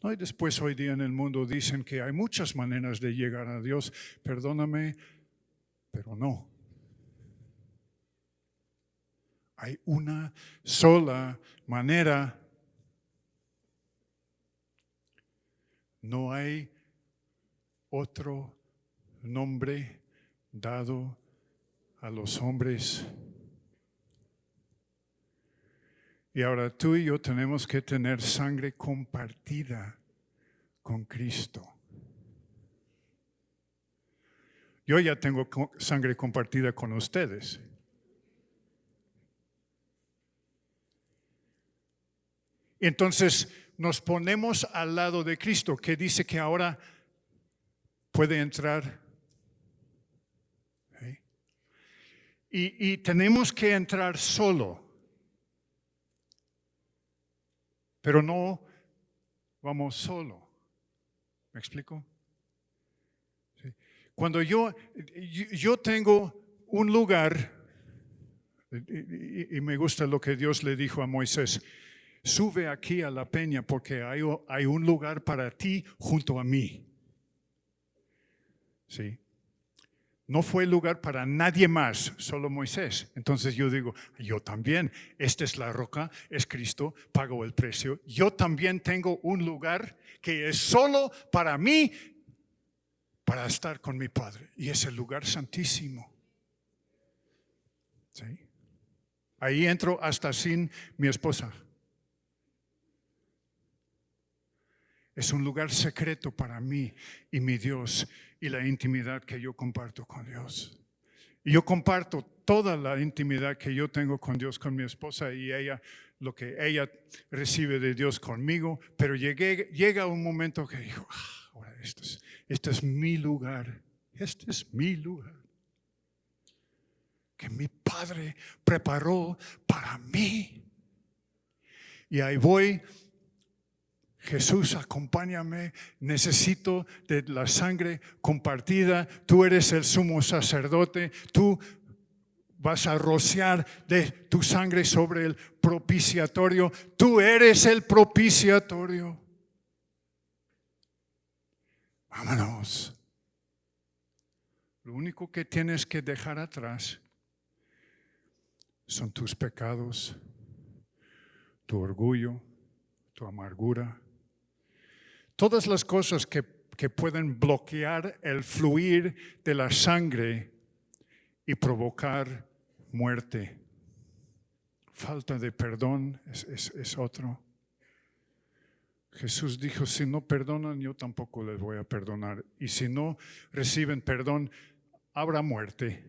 No, y después hoy día en el mundo dicen que hay muchas maneras de llegar a Dios. Perdóname, pero no. Hay una sola manera. No hay otro nombre dado a los hombres. Y ahora tú y yo tenemos que tener sangre compartida con Cristo. Yo ya tengo sangre compartida con ustedes. Entonces nos ponemos al lado de Cristo, que dice que ahora puede entrar. ¿Sí? Y tenemos que entrar solo. Pero no vamos solo. ¿Me explico? ¿Sí? Cuando yo tengo un lugar, y me gusta lo que Dios le dijo a Moisés, sube aquí a la peña porque hay un lugar para ti junto a mí. ¿Sí? No fue lugar para nadie más, solo Moisés. Entonces yo digo, yo también, esta es la roca, es Cristo, pago el precio. Yo también tengo un lugar que es solo para mí, para estar con mi Padre. Y es el lugar santísimo. ¿Sí? Ahí entro hasta sin mi esposa. Es un lugar secreto para mí y mi Dios y la intimidad que yo comparto con Dios. Y yo comparto toda la intimidad que yo tengo con Dios, con mi esposa y ella, lo que ella recibe de Dios conmigo. Pero llega un momento que dijo, ahora este es mi lugar. Este es mi lugar. Que mi Padre preparó para mí. Y ahí voy. Jesús, acompáñame, necesito de la sangre compartida, tú eres el sumo sacerdote, tú vas a rociar de tu sangre sobre el propiciatorio, tú eres el propiciatorio. Vámonos. Lo único que tienes que dejar atrás son tus pecados, tu orgullo, tu amargura. Todas las cosas que pueden bloquear el fluir de la sangre y provocar muerte. Falta de perdón es otro. Jesús dijo, si no perdonan, yo tampoco les voy a perdonar. Y si no reciben perdón, habrá muerte.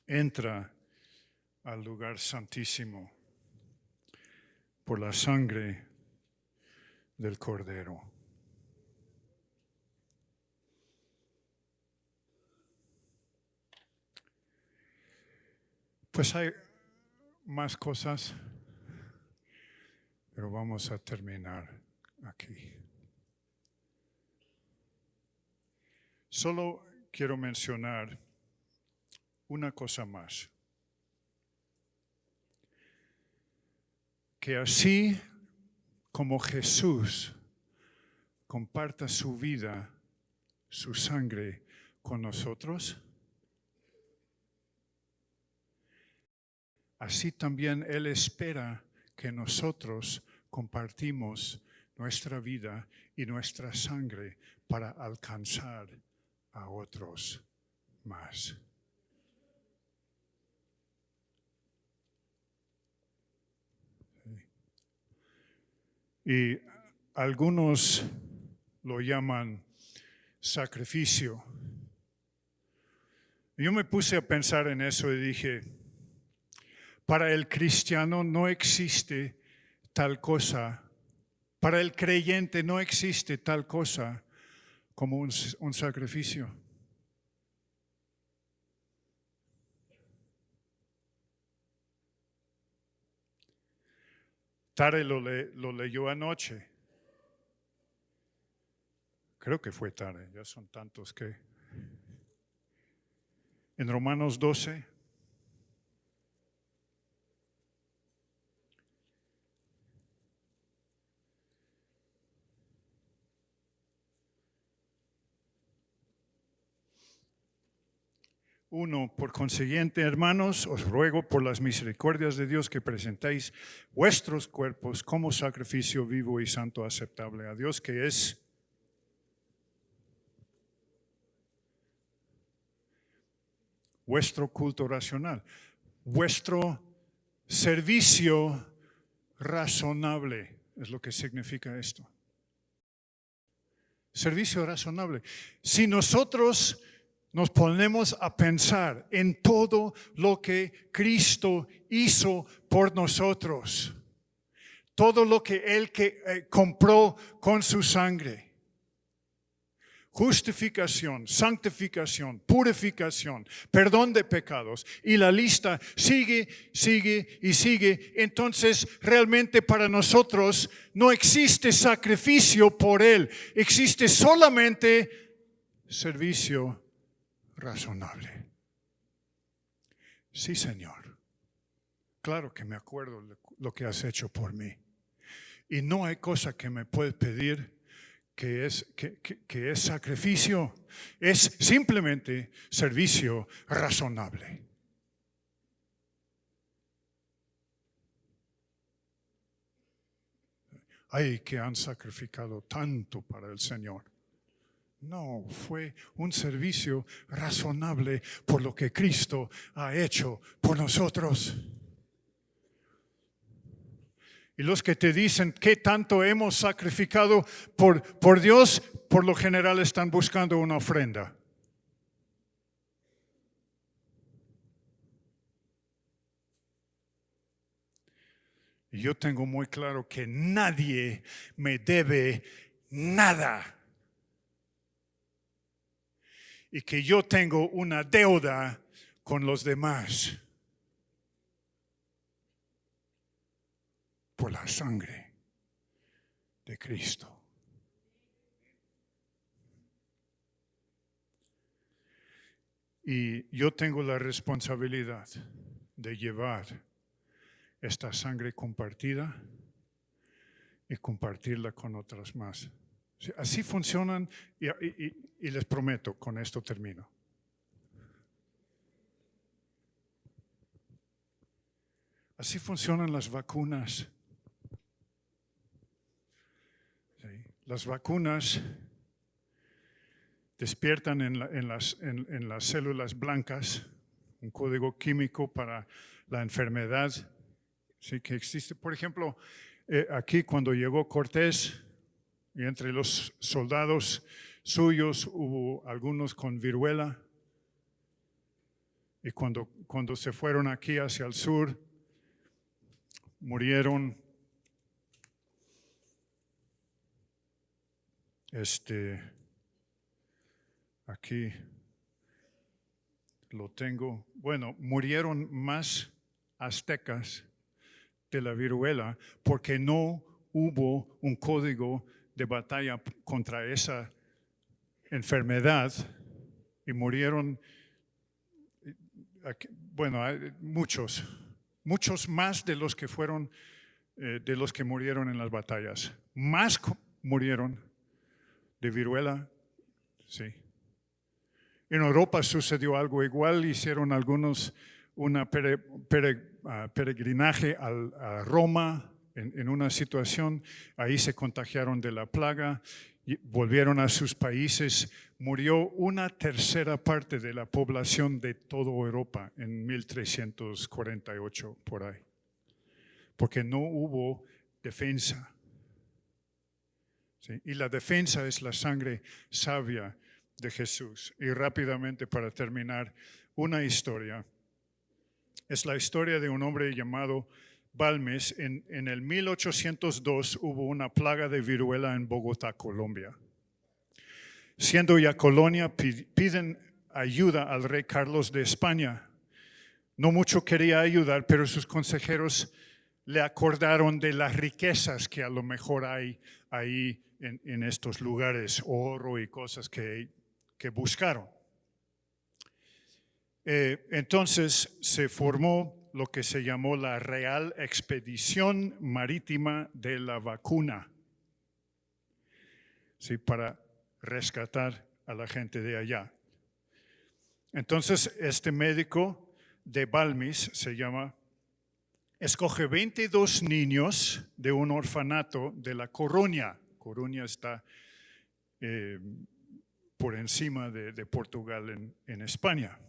Entra al lugar santísimo por la sangre del Cordero. Pues hay más cosas, pero vamos a terminar aquí. Solo quiero mencionar una cosa más. Que así como Jesús comparta su vida, su sangre con nosotros, así también Él espera que nosotros compartimos nuestra vida y nuestra sangre para alcanzar a otros más. Y algunos lo llaman sacrificio. Yo me puse a pensar en eso y dije, para el cristiano no existe tal cosa, para el creyente no existe tal cosa como un sacrificio. Tare lo leyó anoche. Creo que fue Tare, ya son tantos que... En Romanos 12. Por consiguiente, hermanos, os ruego por las misericordias de Dios que presentéis vuestros cuerpos como sacrificio vivo y santo aceptable a Dios, que es vuestro culto racional, vuestro servicio razonable es lo que significa esto. Servicio razonable. Si nosotros nos ponemos a pensar en todo lo que Cristo hizo por nosotros, todo lo que Él compró con su sangre, justificación, santificación, purificación, perdón de pecados, y la lista sigue y sigue. Entonces realmente para nosotros no existe sacrificio por Él, existe solamente servicio razonable. Sí, Señor, claro que me acuerdo de lo que has hecho por mí, y no hay cosa que me puedes pedir que es sacrificio, es simplemente servicio razonable. Ay, que han sacrificado tanto para el Señor. No, fue un servicio razonable por lo que Cristo ha hecho por nosotros. Y los que te dicen qué tanto hemos sacrificado por Dios, por lo general están buscando una ofrenda. Y yo tengo muy claro que nadie me debe nada. Y que yo tengo una deuda con los demás. Por la sangre de Cristo. Y yo tengo la responsabilidad de llevar esta sangre compartida y compartirla con otras más. Así funcionan y les prometo, con esto termino. Así funcionan las vacunas. Las vacunas despiertan en las células blancas un código químico para la enfermedad, sí, que existe. Por ejemplo, aquí cuando llegó Cortés, y entre los soldados suyos hubo algunos con viruela, y cuando se fueron aquí hacia el sur, murieron. Aquí lo tengo. Bueno, murieron más aztecas de la viruela porque no hubo un código de batalla contra esa enfermedad y murieron, bueno, hay muchos más de los que fueron, de los que murieron en las batallas. Más murieron de viruela, sí. En Europa sucedió algo igual, hicieron algunos una peregrinaje a Roma en una situación, ahí se contagiaron de la plaga, y volvieron a sus países, murió una tercera parte de la población de toda Europa en 1348 por ahí, porque no hubo defensa. ¿Sí? Y la defensa es la sangre sabia de Jesús. Y rápidamente para terminar, una historia. Es la historia de un hombre llamado Balmes. En el 1802 hubo una plaga de viruela en Bogotá, Colombia. Siendo ya colonia, piden ayuda al rey Carlos de España. No mucho quería ayudar, pero sus consejeros le acordaron de las riquezas que a lo mejor hay ahí en estos lugares, oro y cosas que buscaron. Entonces se formó lo que se llamó la Real Expedición Marítima de la Vacuna, ¿sí? Para rescatar a la gente de allá. Entonces este médico de Balmis se llama, escoge 22 niños de un orfanato de La Coruña. Coruña está por encima de Portugal en España.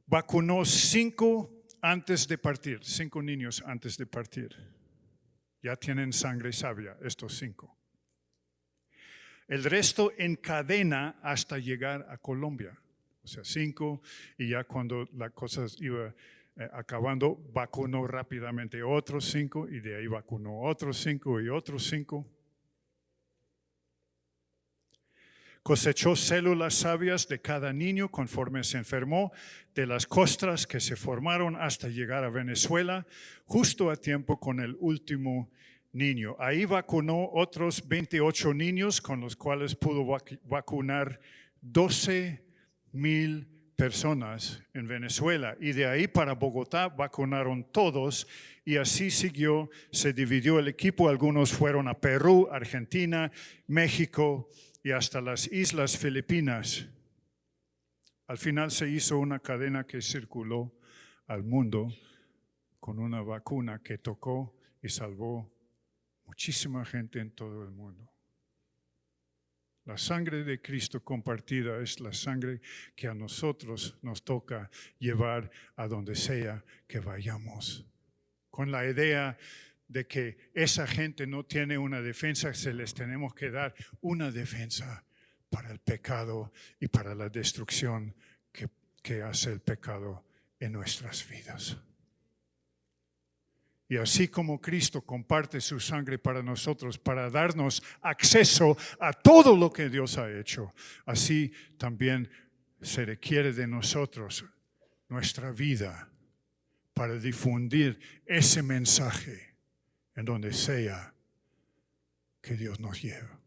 Vacunó 5 antes de partir, 5 niños antes de partir. Ya tienen sangre sabia, estos 5. El resto en cadena hasta llegar a Colombia. O sea, 5, y ya cuando la cosa iba acabando, vacunó rápidamente otros 5, y de ahí vacunó otros 5 y otros 5. Cosechó células sabias de cada niño conforme se enfermó, de las costras que se formaron hasta llegar a Venezuela, justo a tiempo con el último niño. Ahí vacunó otros 28 niños, con los cuales pudo vacunar 12,000 personas en Venezuela. Y de ahí para Bogotá vacunaron todos, y así siguió, se dividió el equipo. Algunos fueron a Perú, Argentina, México y hasta las Islas Filipinas. Al final se hizo una cadena que circuló al mundo con una vacuna que tocó y salvó muchísima gente en todo el mundo. La sangre de Cristo compartida es la sangre que a nosotros nos toca llevar a donde sea que vayamos. Con la idea de que esa gente no tiene una defensa, se les tenemos que dar una defensa para el pecado y para la destrucción que hace el pecado en nuestras vidas. Y así como Cristo comparte su sangre para nosotros, para darnos acceso a todo lo que Dios ha hecho, así también se requiere de nosotros nuestra vida para difundir ese mensaje en donde sea que Dios nos lleve.